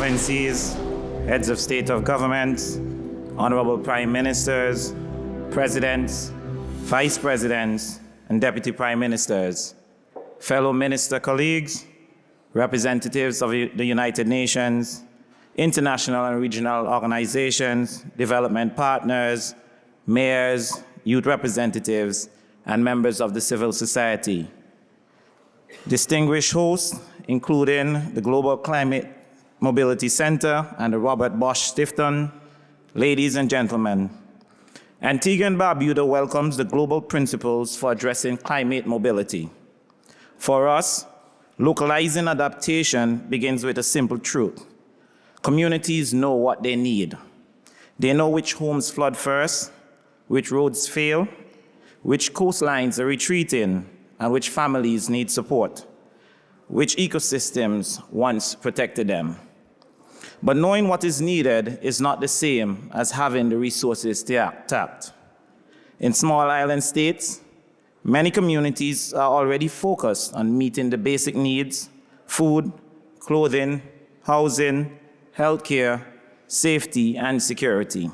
Excellencies, heads of state of governments, honorable prime ministers, presidents, vice presidents, and deputy prime ministers, fellow minister colleagues, representatives of the United Nations, international and regional organizations, development partners, mayors, youth representatives, and members of the civil society. Distinguished hosts, including the Global Climate Mobility Center and the Robert Bosch Stiftung, ladies and gentlemen, Antigua and Barbuda welcomes the global principles for addressing climate mobility. For us, localizing adaptation begins with a simple truth. Communities know what they need. They know which homes flood first, which roads fail, which coastlines are retreating, and which families need support, which ecosystems once protected them. But knowing what is needed is not the same as having the resources tapped. In small island states, many communities are already focused on meeting the basic needs: food, clothing, housing, healthcare, safety, and security.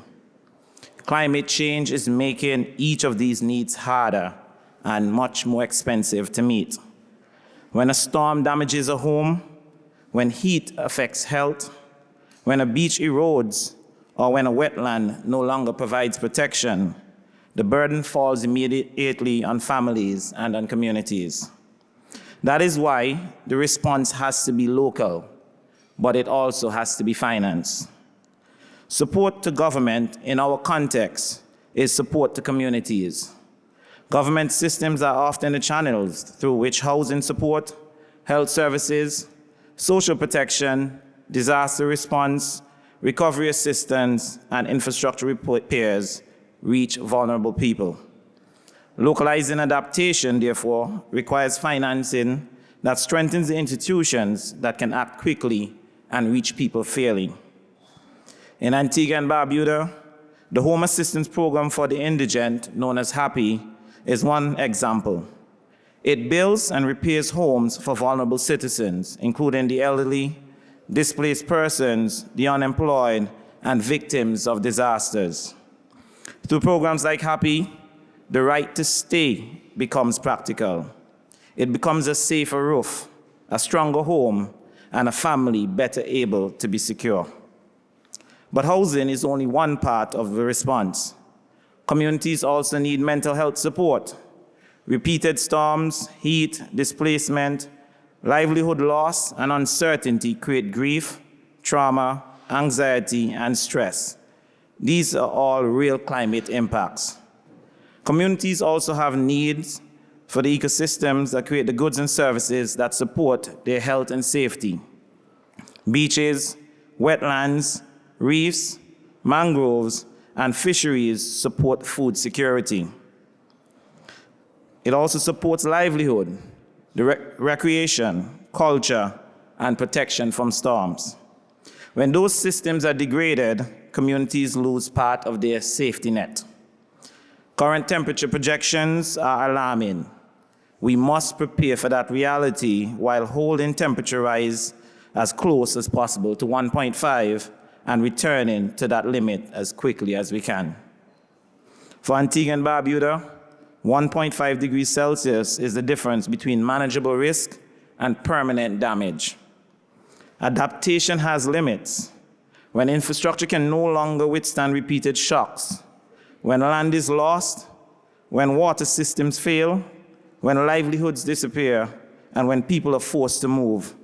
Climate change is making each of these needs harder and much more expensive to meet. When a storm damages a home, when heat affects health, when a beach erodes, or when a wetland no longer provides protection, the burden falls immediately on families and on communities. That is why the response has to be local, but it also has to be financed. Support to government in our context is support to communities. Government systems are often the channels through which housing support, health services, social protection, disaster response, recovery assistance, and infrastructure repairs reach vulnerable people. Localizing adaptation, therefore, requires financing that strengthens the institutions that can act quickly and reach people fairly. In Antigua and Barbuda, the Home Assistance Program for the Indigent, known as HAPPY, is one example. It builds and repairs homes for vulnerable citizens, including the elderly, displaced persons, the unemployed, and victims of disasters. Through programs like HAPPY, the right to stay becomes practical. It becomes a safer roof, a stronger home, and a family better able to be secure. But housing is only one part of the response. Communities also need mental health support. Repeated storms, heat, displacement, livelihood loss, and uncertainty create grief, trauma, anxiety, and stress. These are all real climate impacts. Communities also have needs for the ecosystems that create the goods and services that support their health and safety. Beaches, wetlands, reefs, mangroves, and fisheries support food security. It also supports livelihood, the recreation, culture, and protection from storms. When those systems are degraded, communities lose part of their safety net. Current temperature projections are alarming. We must prepare for that reality while holding temperature rise as close as possible to 1.5 and returning to that limit as quickly as we can. For Antigua and Barbuda, 1.5 degrees Celsius is the difference between manageable risk and permanent damage. Adaptation has limits. When infrastructure can no longer withstand repeated shocks, when land is lost, when water systems fail, when livelihoods disappear, and when people are forced to move,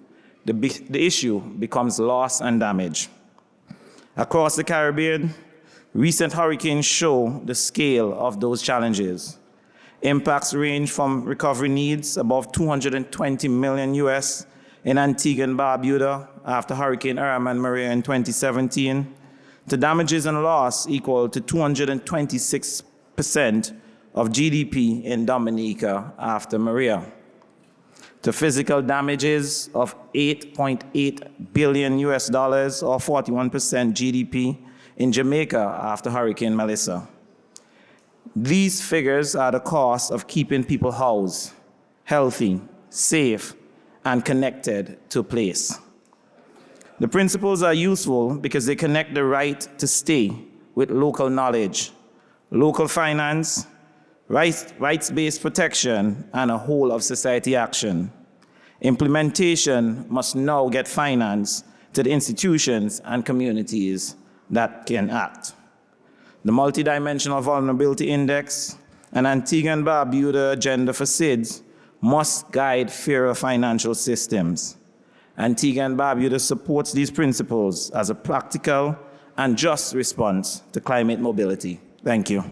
the issue becomes loss and damage. Across the Caribbean, recent hurricanes show the scale of those challenges. Impacts range from recovery needs above $220 million US in Antigua and Barbuda after Hurricane Irma and Maria in 2017, to damages and loss equal to 226% of GDP in Dominica after Maria, to physical damages of $8.8 billion US or 41% GDP in Jamaica after Hurricane Melissa. These figures are the cost of keeping people housed, healthy, safe, and connected to place. The principles are useful because they connect the right to stay with local knowledge, local finance, rights-based protection, and a whole of society action. Implementation must now get finance to the institutions and communities that can act. The Multidimensional Vulnerability Index and Antigua and Barbuda Agenda for SIDS must guide fairer financial systems. Antigua and Barbuda supports these principles as a practical and just response to climate mobility. Thank you.